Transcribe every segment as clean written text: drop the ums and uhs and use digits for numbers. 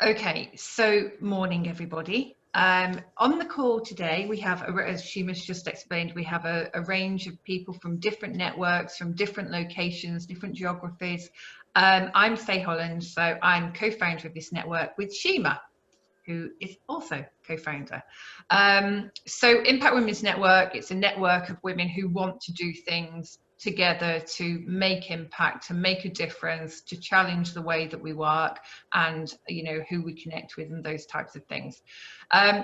Okay, so morning everybody. On the call today, we have, as Shima's just explained, we have a range of people from different networks, from different locations, different geographies. I'm Faye Holland, so I'm co-founder of this network with Shima, who is also co-founder. So Impact Women's Network, it's a network of women who want to do things together to make impact, to make a difference, to challenge the way that we work and, you know, who we connect with and those types of things.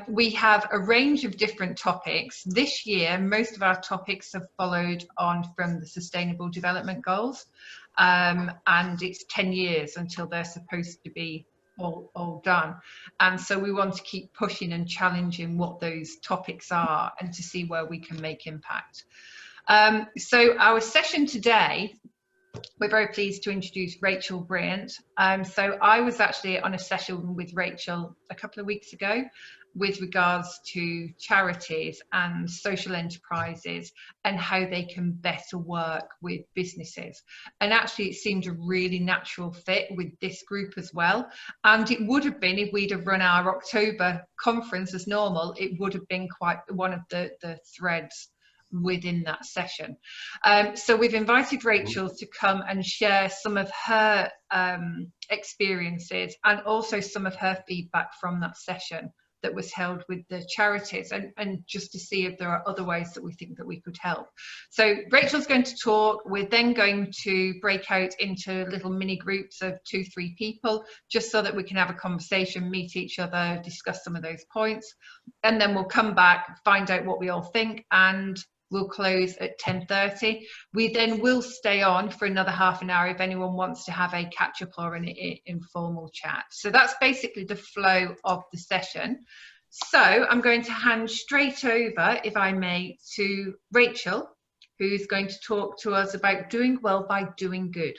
We have a range of different topics. This year, most of our topics have followed on from the Sustainable Development Goals, and it's 10 years until they're supposed to be all done. And so we want to keep pushing and challenging what those topics are and to see where we can make impact. So our session today, we're very pleased to introduce Rachel Briant. So I was actually on a session with Rachel a couple of weeks ago with regards to charities and social enterprises and how they can better work with businesses. And actually it seemed a really natural fit with this group as well. And it would have been, if we'd have run our October conference as normal, it would have been quite one of the threads within that session. So we've invited Rachel to come and share some of her experiences and also some of her feedback from that session that was held with the charities, and just to see if there are other ways that we think that we could help. So Rachel's going to talk. We're then going to break out into little mini groups of 2-3 people, just so that we can have a conversation, meet each other, discuss some of those points, and then we'll come back, find out what we all think, and we'll close at 10:30. We then will stay on for another half an hour if anyone wants to have a catch-up or an informal chat. So that's basically the flow of the session. So I'm going to hand straight over, if I may, to Rachel, who's going to talk to us about doing well by doing good.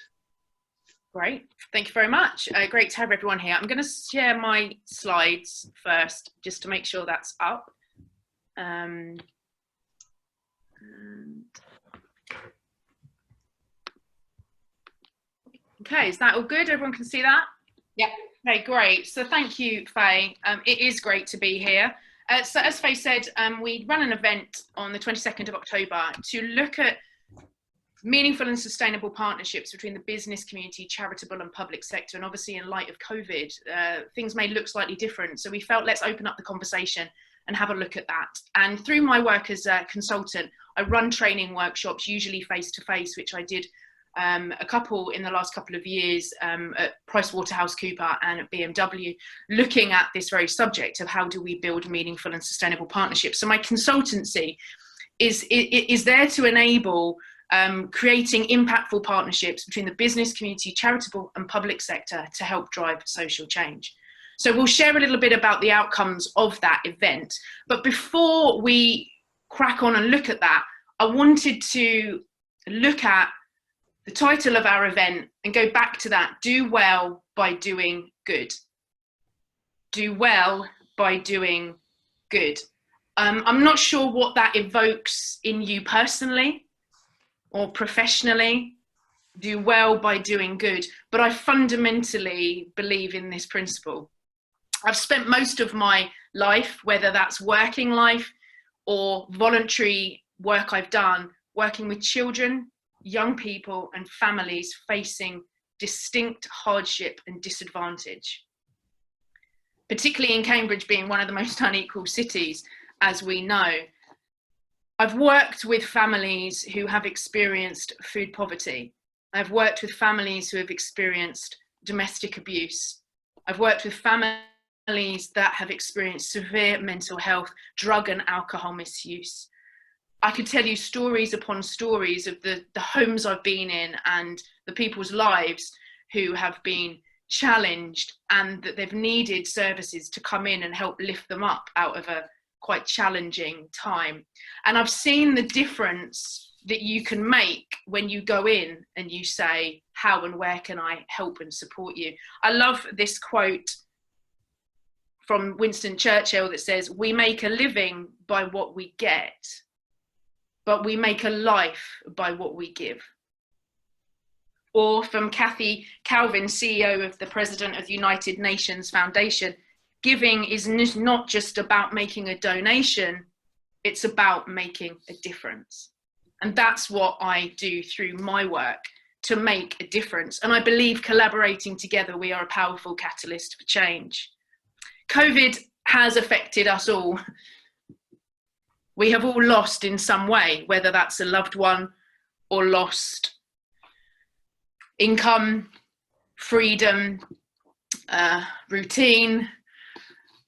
Great, thank you very much. Great to have everyone here. I'm going to share my slides first, just to make sure that's up. Okay, is that all good? Everyone can see that? Yeah. Okay, great. So thank you, Faye. It is great to be here. So as Faye said, we run an event on the 22nd of October to look at meaningful and sustainable partnerships between the business community, charitable and public sector. And obviously in light of COVID, things may look slightly different. So we felt, let's open up the conversation and have a look at that. And through my work as a consultant, I run training workshops, usually face-to-face, which I did a couple in the last couple of years at PricewaterhouseCoopers and at BMW, looking at this very subject of how do we build meaningful and sustainable partnerships. So my consultancy is there to enable creating impactful partnerships between the business community, charitable and public sector to help drive social change. So we'll share a little bit about the outcomes of that event. But before we crack on and look at that, I wanted to look at the title of our event and go back to that: do well by doing good. Do well by doing good. I'm not sure what that evokes in you personally or professionally. Do well by doing good, but I fundamentally believe in this principle. I've spent most of my life, whether that's working life or voluntary work I've done, working with children, young people and families facing distinct hardship and disadvantage. Particularly in Cambridge being one of the most unequal cities, as we know. I've worked with families who have experienced food poverty. I've worked with families who have experienced domestic abuse. I've worked with families that have experienced severe mental health, drug and alcohol misuse. I could tell you stories upon stories of the homes I've been in and the people's lives who have been challenged and that they've needed services to come in and help lift them up out of a quite challenging time. And I've seen the difference that you can make when you go in and you say, how and where can I help and support you? I love this quote from Winston Churchill that says, we make a living by what we get, but we make a life by what we give. Or from Kathy Calvin, CEO of the President of the United Nations Foundation, giving is not just about making a donation, it's about making a difference. And that's what I do through my work, to make a difference. And I believe collaborating together, we are a powerful catalyst for change. COVID has affected us all. We have all lost in some way, whether that's a loved one or lost income, freedom, routine.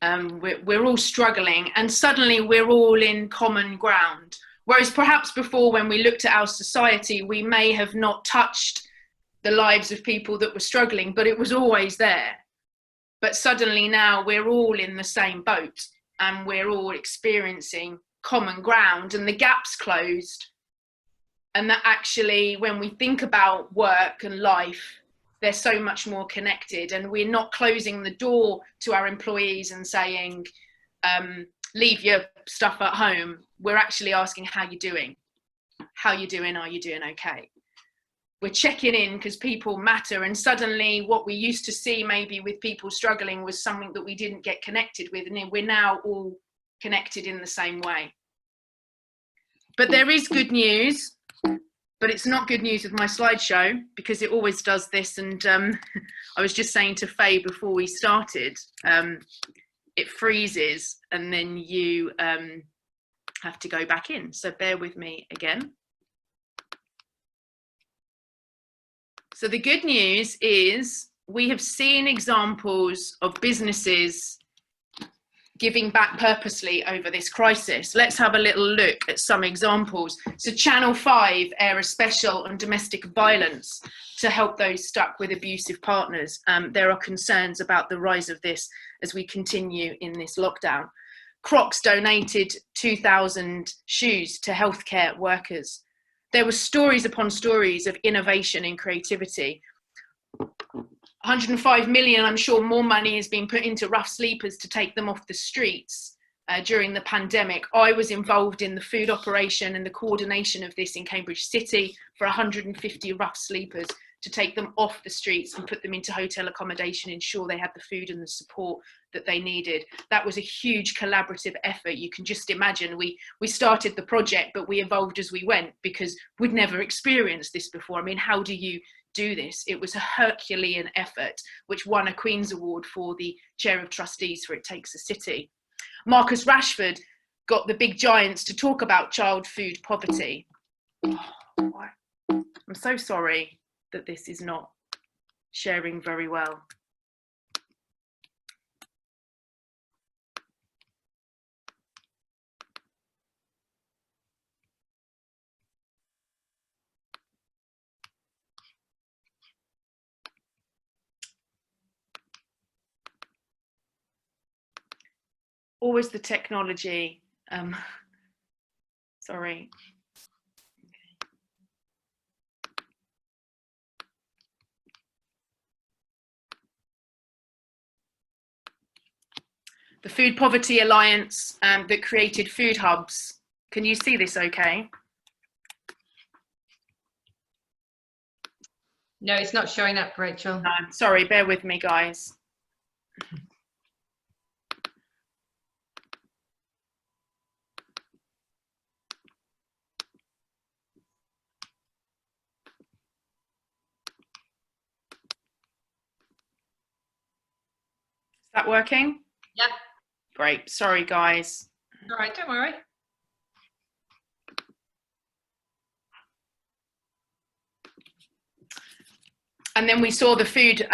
We're all struggling, and suddenly we're all in common ground. Whereas perhaps before, when we looked at our society, we may have not touched the lives of people that were struggling, but it was always there. But suddenly now we're all in the same boat, and we're all experiencing common ground, and the gap's closed. And that actually, when we think about work and life, they're so much more connected, and we're not closing the door to our employees and saying, leave your stuff at home. We're actually asking, how you doing? How you doing? Are you doing okay? We're checking in because people matter. And suddenly what we used to see maybe with people struggling was something that we didn't get connected with. And we're now all connected in the same way. But there is good news, but it's not good news with my slideshow, because it always does this. And I was just saying to Faye before we started, it freezes and then you have to go back in. So bear with me again. So the good news is we have seen examples of businesses giving back purposely over this crisis. Let's have a little look at some examples. So Channel 5 air a special on domestic violence to help those stuck with abusive partners. There are concerns about the rise of this as we continue in this lockdown. Crocs donated 2,000 shoes to healthcare workers. There were stories upon stories of innovation and creativity. 105 million, I'm sure more money has been put into rough sleepers to take them off the streets during the pandemic. I was involved in the food operation and the coordination of this in Cambridge City for 150 rough sleepers to take them off the streets and put them into hotel accommodation, ensure they had the food and the support that they needed. That was a huge collaborative effort. You can just imagine, we started the project, but we evolved as we went because we'd never experienced this before. I mean, how do you do this? It was a Herculean effort, which won a Queen's Award for the Chair of Trustees for It Takes a City. Marcus Rashford got the big giants to talk about child food poverty. Oh, I'm so sorry that this is not sharing very well. Always the technology. Sorry. The Food Poverty Alliance that created food hubs. Can you see this okay? No, it's not showing up, Rachel. Sorry, bear with me, guys. Is that working? Yep. Great. Sorry, guys. All right, don't worry. And then we saw the Food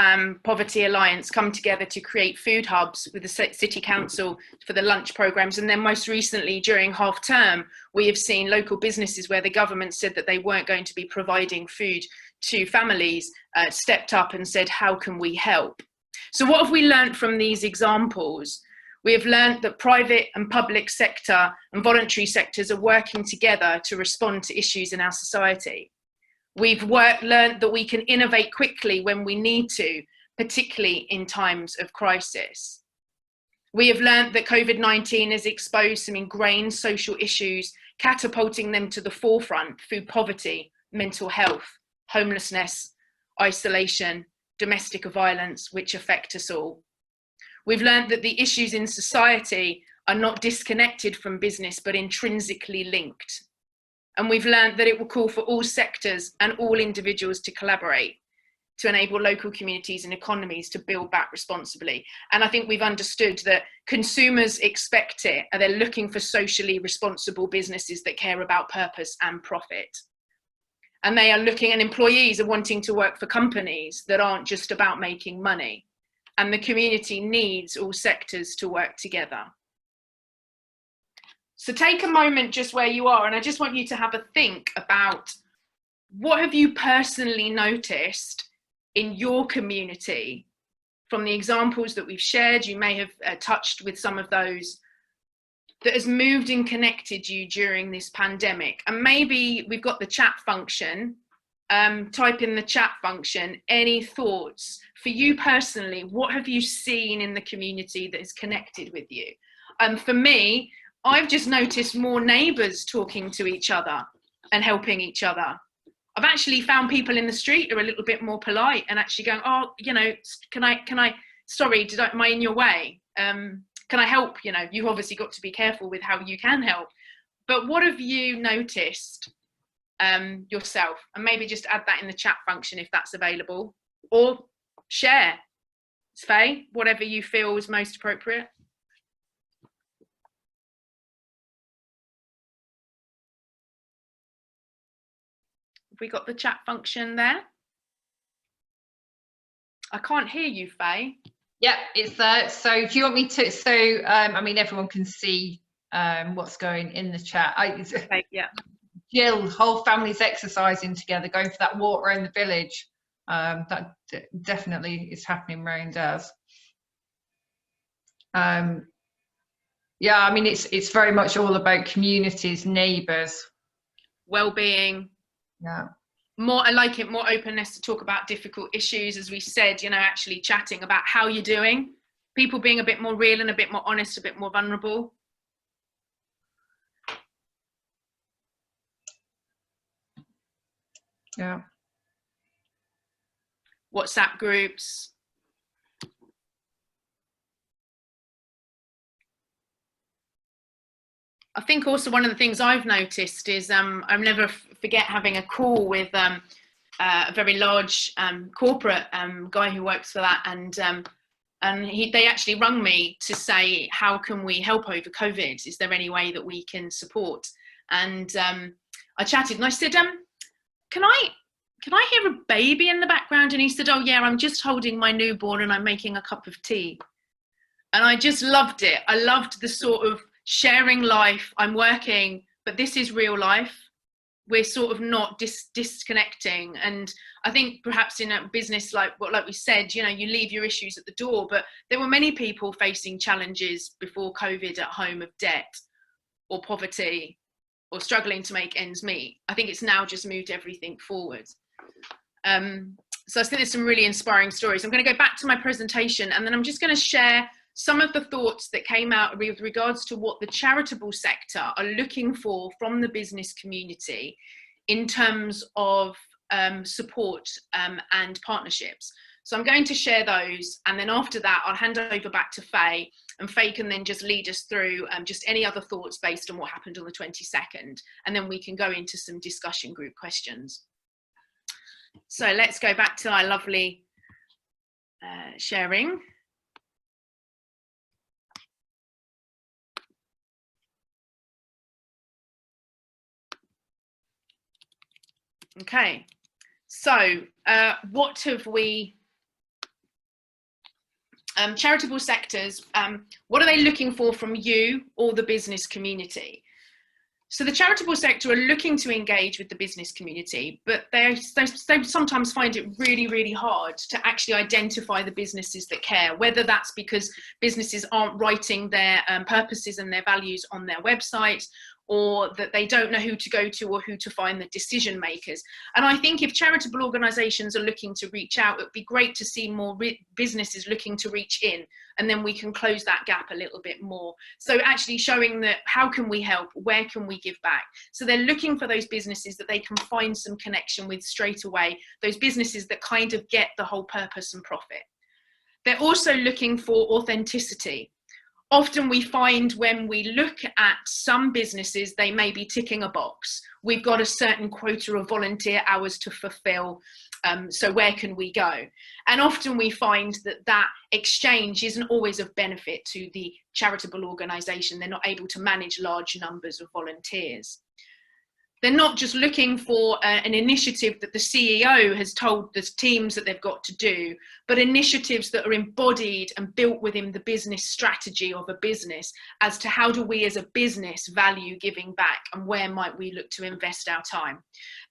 Poverty Alliance come together to create food hubs with the City Council for the lunch programmes. And then most recently, during half term, we have seen local businesses where the government said that they weren't going to be providing food to families, stepped up and said, how can we help? So what have we learned from these examples? We have learned that private and public sector and voluntary sectors are working together to respond to issues in our society. We've learned that we can innovate quickly when we need to, particularly in times of crisis. We have learned that COVID-19 has exposed some ingrained social issues, catapulting them to the forefront: food poverty, mental health, homelessness, isolation, domestic violence, which affect us all. We've learned that the issues in society are not disconnected from business, but intrinsically linked. And we've learned that it will call for all sectors and all individuals to collaborate to enable local communities and economies to build back responsibly. And I think we've understood that consumers expect it, and they're looking for socially responsible businesses that care about purpose and profit. And they are looking, and employees are wanting to work for companies that aren't just about making money. And the community needs all sectors to work together. So take a moment just where you are, and I just want you to have a think about, what have you personally noticed in your community from the examples that we've shared? You may have touched with some of those, that has moved and connected you during this pandemic. And maybe we've got the chat function. Type in the chat function any thoughts for you personally. What have you seen in the community that has connected with you? For me, I've just noticed more neighbours talking to each other and helping each other. I've actually found people in the street who are a little bit more polite and actually going, oh, you know, can I, sorry, am I in your way? Can I help? You know, you've obviously got to be careful with how you can help. But what have you noticed yourself? And maybe just add that in the chat function if that's available, or share. Faye, whatever you feel is most appropriate. Have we got the chat function there? I can't hear you, Faye. Yeah, it's there. So do you want me to, so I mean, everyone can see what's going in the chat. Okay, yeah. Jill, whole family's exercising together, going for that walk around the village. That definitely is happening around us. Yeah, I mean, it's very much all about communities, neighbours, well-being. Yeah. More, I like it, more openness to talk about difficult issues, as we said, you know, actually chatting about how you're doing, people being a bit more real and a bit more honest, a bit more vulnerable. Yeah. WhatsApp groups. I think also one of the things I've noticed is I'll never forget having a call with a very large corporate guy who works for that, and they actually rung me to say, how can we help over COVID? Is there any way that we can support? And I chatted and I said, can I hear a baby in the background? And he said, oh yeah, I'm just holding my newborn and I'm making a cup of tea. And I just loved it. I loved the sort of sharing life. I'm working, but this is real life. We're sort of not disconnecting. And I think perhaps in a business like we said, you know, you leave your issues at the door, but there were many people facing challenges before COVID at home of debt or poverty or struggling to make ends meet. I think it's now just moved everything forward. So I think there's some really inspiring stories. I'm going to go back to my presentation, and then I'm just going to share some of the thoughts that came out with regards to what the charitable sector are looking for from the business community in terms of support and partnerships. So I'm going to share those, and then after that I'll hand over back to Faye, and Faye can then just lead us through just any other thoughts based on what happened on the 22nd, and then we can go into some discussion group questions. So let's go back to our lovely sharing. Okay, so what have we, charitable sectors, what are they looking for from you or the business community? So the charitable sector are looking to engage with the business community, but they sometimes find it really, really hard to actually identify the businesses that care, whether that's because businesses aren't writing their purposes and their values on their website, or that they don't know who to go to or who to find the decision makers. And I think if charitable organisations are looking to reach out, it would be great to see more businesses looking to reach in, and then we can close that gap a little bit more. So actually showing that how can we help, where can we give back? So they're looking for those businesses that they can find some connection with straight away, those businesses that kind of get the whole purpose and profit. They're also looking for authenticity. Often we find when we look at some businesses, they may be ticking a box. We've got a certain quota of volunteer hours to fulfill, so where can we go? And often we find that that exchange isn't always of benefit to the charitable organisation. They're not able to manage large numbers of volunteers. They're not just looking for an initiative that the CEO has told the teams that they've got to do, but initiatives that are embodied and built within the business strategy of a business as to how do we as a business value giving back and where might we look to invest our time.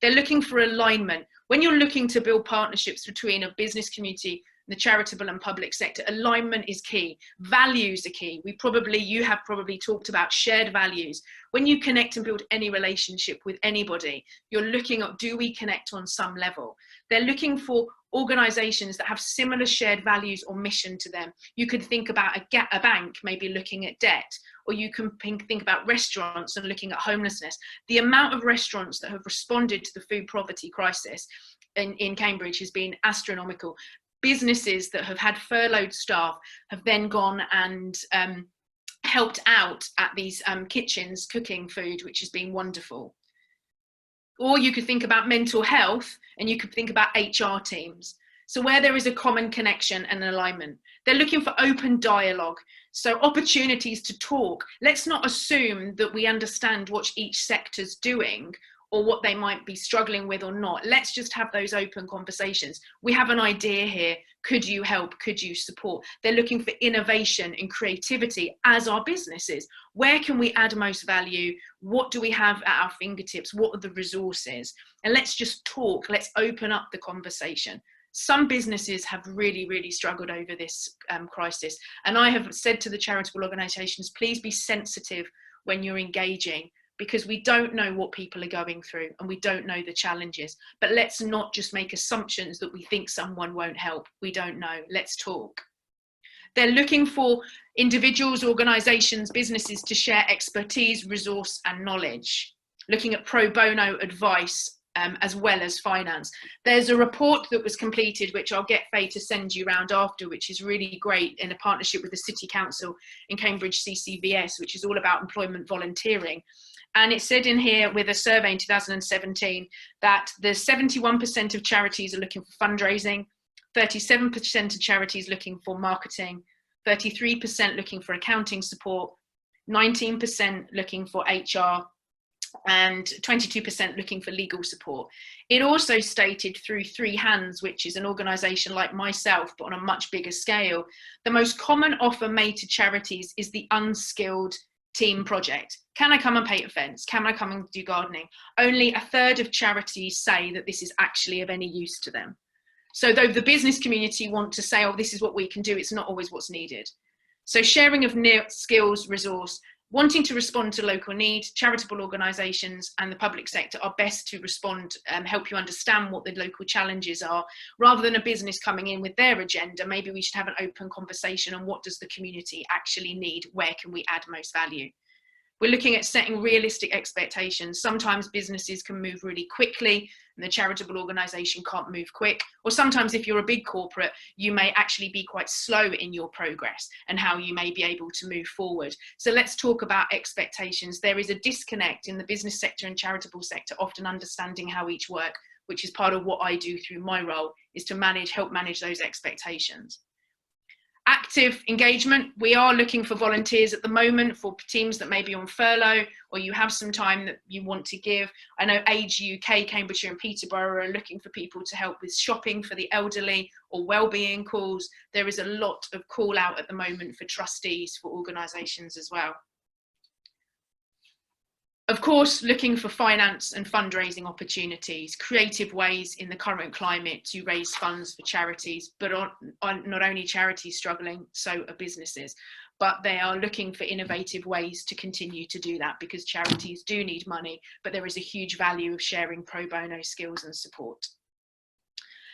They're looking for alignment. When you're looking to build partnerships between a business community, the charitable and public sector, alignment is key. Values are key. You have probably talked about shared values. When you connect and build any relationship with anybody, you're looking at, do we connect on some level? They're looking for organisations that have similar shared values or mission to them. You could think about a bank maybe looking at debt, or you can think about restaurants and looking at homelessness. The amount of restaurants that have responded to the food poverty crisis in Cambridge has been astronomical. Businesses that have had furloughed staff have then gone and helped out at these kitchens cooking food, which has been wonderful. Or you could think about mental health, and you could think about HR teams. So where there is a common connection and alignment, they're looking for open dialogue. So opportunities to talk. Let's not assume that we understand what each sector's doing or what they might be struggling with or not. Let's just have those open conversations. We have an idea here. Could you help? Could you support? They're looking for innovation and creativity as our businesses. Where can we add most value? What do we have at our fingertips? What are the resources? And let's just talk. Let's open up the conversation. Some businesses have really, really struggled over this crisis. And I have said to the charitable organisations, please be sensitive when you're engaging, because we don't know what people are going through and we don't know the challenges. But let's not just make assumptions that we think someone won't help. We don't know. Let's talk. They're looking for individuals, organisations, businesses to share expertise, resource and knowledge, looking at pro bono advice as well as finance. There's a report that was completed, which I'll get Faye to send you round after, which is really great, in a partnership with the City Council in Cambridge CCVS, which is all about employment volunteering. And it said in here, with a survey in 2017, that the 71% of charities are looking for fundraising, 37% of charities looking for marketing, 33% looking for accounting support, 19% looking for HR, and 22% looking for legal support. It also stated through Three Hands, which is an organisation like myself, but on a much bigger scale, the most common offer made to charities is the unskilled team project. Can I come and paint a fence? Can I come and do gardening? Only a third of charities say that this is actually of any use to them. So though the business community want to say, oh, this is what we can do, it's not always what's needed. So sharing of skills, resource, wanting to respond to local need, charitable organisations and the public sector are best to respond and help you understand what the local challenges are. Rather than a business coming in with their agenda, maybe we should have an open conversation on what does the community actually need, where can we add most value. We're looking at setting realistic expectations. Sometimes businesses can move really quickly and the charitable organisation can't move quick. Or sometimes if you're a big corporate, you may actually be quite slow in your progress and how you may be able to move forward. So let's talk about expectations. There is a disconnect in the business sector and charitable sector, often understanding how each work, which is part of what I do through my role, is to help manage those expectations. Active engagement. We are looking for volunteers at the moment for teams that may be on furlough, or you have some time that you want to give. I know Age UK, Cambridgeshire and Peterborough are looking for people to help with shopping for the elderly or wellbeing calls. There is a lot of call out at the moment for trustees for organisations as well. Of course, looking for finance and fundraising opportunities, creative ways in the current climate to raise funds for charities, but on not only charities struggling, so are businesses. But they are looking for innovative ways to continue to do that, because charities do need money, but there is a huge value of sharing pro bono skills and support.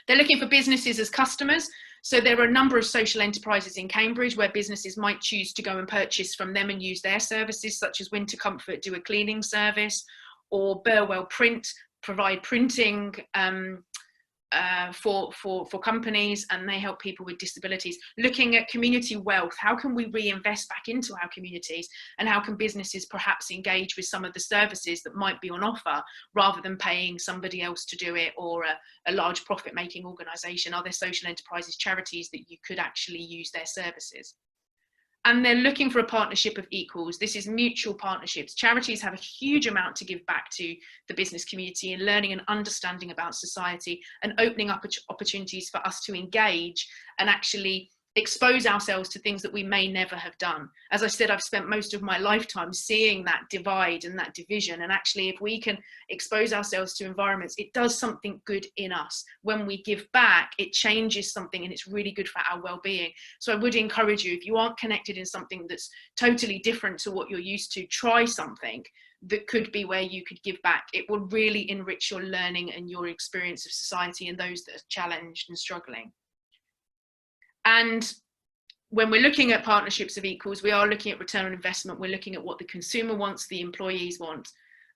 They're looking for businesses as customers. So there are a number of social enterprises in Cambridge where businesses might choose to go and purchase from them and use their services, such as Winter Comfort do a cleaning service, or Burwell Print provide printing for companies, and they help people with disabilities. Looking at community wealth, how can we reinvest back into our communities, and how can businesses perhaps engage with some of the services that might be on offer rather than paying somebody else to do it, or a large profit-making organisation? Are there social enterprises, charities that you could actually use their services? And they're looking for a partnership of equals. This is mutual partnerships. Charities have a huge amount to give back to the business community in learning and understanding about society, and opening up opportunities for us to engage and actually expose ourselves to things that we may never have done. As I said, I've spent most of my lifetime seeing that divide and that division, and actually if we can expose ourselves to environments, it does something good in us. When we give back, it changes something, and it's really good for our well-being. So I would encourage you, if you aren't connected in something that's totally different to what you're used to, try something that could be where you could give back. It will really enrich your learning and your experience of society and those that are challenged and struggling. And when we're looking at partnerships of equals, we are looking at return on investment. We're looking at what the consumer wants, the employees want,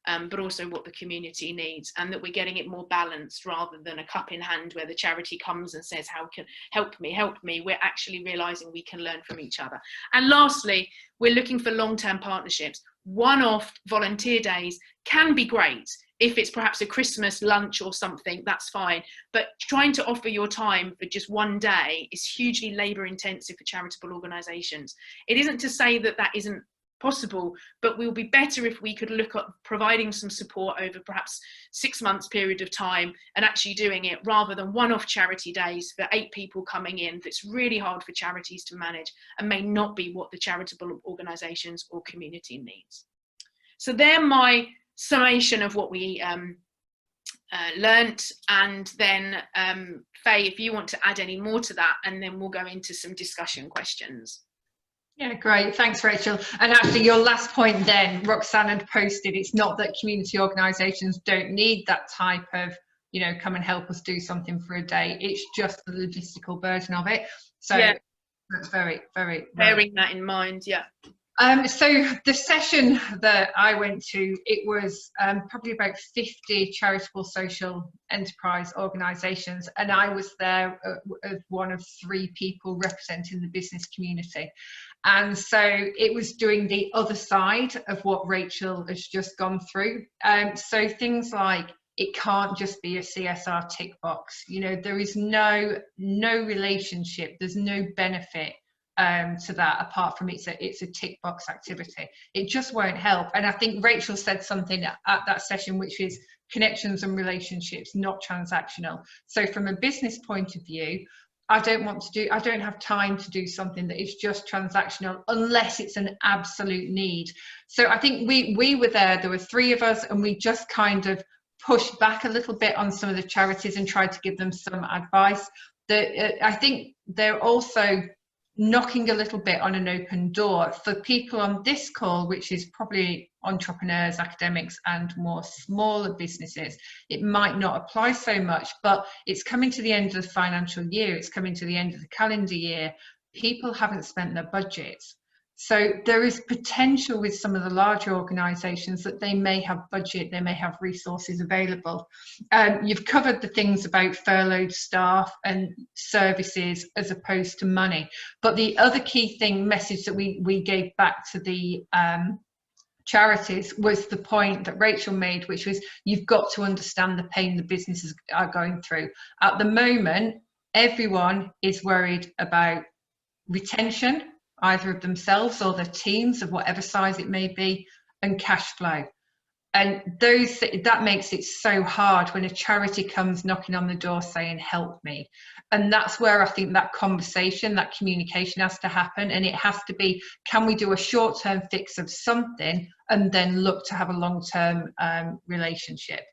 but also what the community needs, and that we're getting it more balanced rather than a cup in hand where the charity comes and says, how can help me. We're actually realizing we can learn from each other. And lastly, we're looking for long-term partnerships. One-off volunteer days can be great. If it's perhaps a Christmas lunch or something, that's fine. But trying to offer your time for just one day is hugely labour intensive for charitable organisations. It isn't to say that that isn't possible, but we'll be better if we could look at providing some support over perhaps 6 months period of time and actually doing it, rather than one-off charity days for 8 people coming in. That's really hard for charities to manage and may not be what the charitable organisations or community needs. So they're my summation of what we learnt, and then Faye, if you want to add any more to that, and then we'll go into some discussion questions. Yeah, great. Thanks, Rachel. And actually, your last point then, Roxanne had posted, it's not that community organisations don't need that type of, you know, come and help us do something for a day. It's just the logistical burden of it. So yeah, that's very, very bearing that in mind. Yeah. So the session that I went to, it was probably about 50 charitable social enterprise organisations, and I was there as one of 3 people representing the business community. And so it was doing the other side of what Rachel has just gone through. So things like, it can't just be a CSR tick box. You know, there is no relationship, there's no benefit to that, apart from it's a tick box activity. It just won't help. And I think Rachel said something at that session, which is connections and relationships, not transactional. So from a business point of view, I don't have time to do something that is just transactional unless it's an absolute need. So I think we were there were 3 of us, and we just kind of pushed back a little bit on some of the charities and tried to give them some advice. I think they're also knocking a little bit on an open door for people on this call, which is probably entrepreneurs, academics, and more smaller businesses. It might not apply so much, but it's coming to the end of the financial year, it's coming to the end of the calendar year. People haven't spent their budgets. So there is potential with some of the larger organisations that they may have budget, they may have resources available. You've covered the things about furloughed staff and services as opposed to money. But the other key message that we gave back to the charities was the point that Rachel made, which was, you've got to understand the pain the businesses are going through. At the moment, everyone is worried about retention, either of themselves or their teams of whatever size it may be, and cash flow. And that makes it so hard when a charity comes knocking on the door saying, help me. And that's where I think that conversation, that communication has to happen. And it has to be, can we do a short-term fix of something and then look to have a long-term relationship?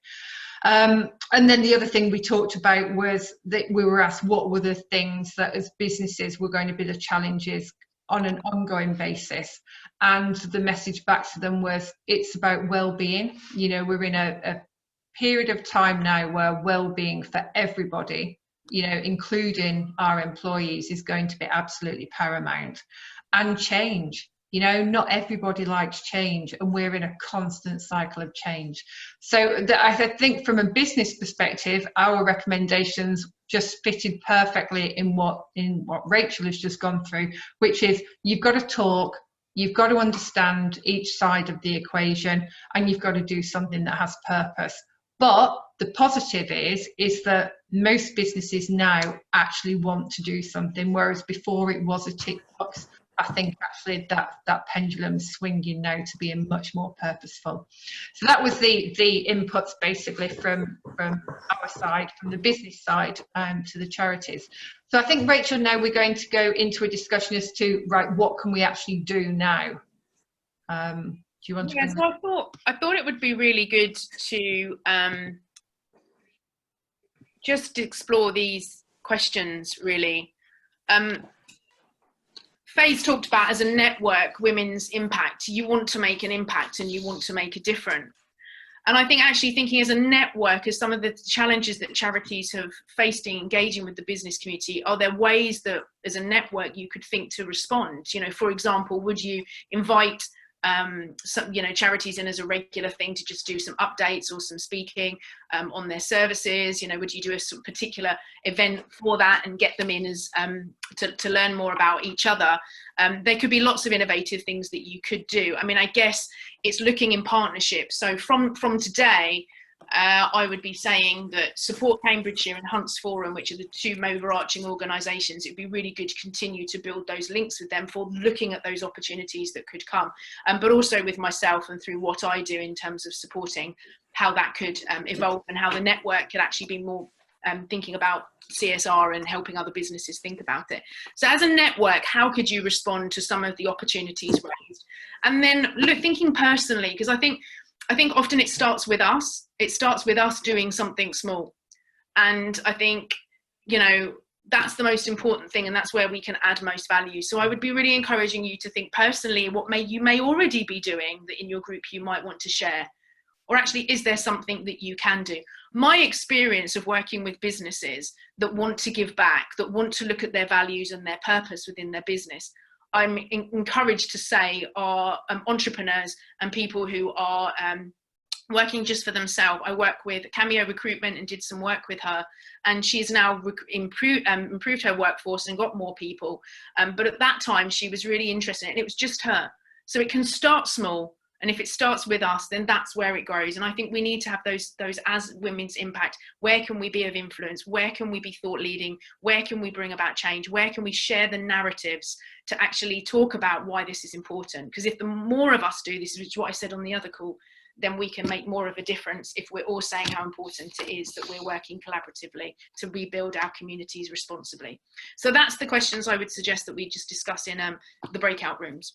And then the other thing we talked about was that we were asked what were the things that as businesses were going to be the challenges on an ongoing basis, and the message back to them was it's about well-being. You know, we're in a period of time now where well-being for everybody, you know, including our employees, is going to be absolutely paramount. And change, you know, not everybody likes change, and we're in a constant cycle of change. So I think from a business perspective, our recommendations just fitted perfectly in what Rachel has just gone through, which is you've got to talk, you've got to understand each side of the equation, and you've got to do something that has purpose. But the positive is that most businesses now actually want to do something, whereas before it was a tick box. I think actually that pendulum is swinging now to being much more purposeful. So that was the inputs basically from our side, from the business side, to the charities. So I think, Rachel, now we're going to go into a discussion as to, right, what can we actually do now? Do you want to? Yeah, so I thought it would be really good to just explore these questions really. Faye's talked about as a network, women's impact. You want to make an impact and you want to make a difference. And I think actually thinking as a network, as some of the challenges that charities have faced in engaging with the business community, are there ways that as a network you could think to respond? You know, for example, would you invite some, you know, charities in as a regular thing to just do some updates or some speaking on their services? You know, would you do a particular event for that and get them in as to learn more about each other? There could be lots of innovative things that you could do. I mean, I guess it's looking in partnership. So from today, I would be saying that Support Cambridgeshire and Hunts Forum, which are the two overarching organisations, it'd be really good to continue to build those links with them for looking at those opportunities that could come, but also with myself and through what I do in terms of supporting how that could evolve and how the network could actually be more thinking about CSR and helping other businesses think about it. So as a network, how could you respond to some of the opportunities raised? And then thinking personally, because I think often it starts with us. It starts with us doing something small. And I think, you know, that's the most important thing, and that's where we can add most value. So I would be really encouraging you to think personally what you may already be doing that in your group you might want to share. Or actually, is there something that you can do? My experience of working with businesses that want to give back, that want to look at their values and their purpose within their business, I'm encouraged to say are entrepreneurs and people who are working just for themselves. I work with Cameo Recruitment and did some work with her, and she's now improved her workforce and got more people. But at that time, she was really interested, and it was just her. So it can start small. And if it starts with us, then that's where it grows. And I think we need to have those as women's impact. Where can we be of influence? Where can we be thought leading? Where can we bring about change? Where can we share the narratives to actually talk about why this is important? Because if the more of us do this, which is what I said on the other call, then we can make more of a difference if we're all saying how important it is that we're working collaboratively to rebuild our communities responsibly. So that's the questions I would suggest that we just discuss in the breakout rooms.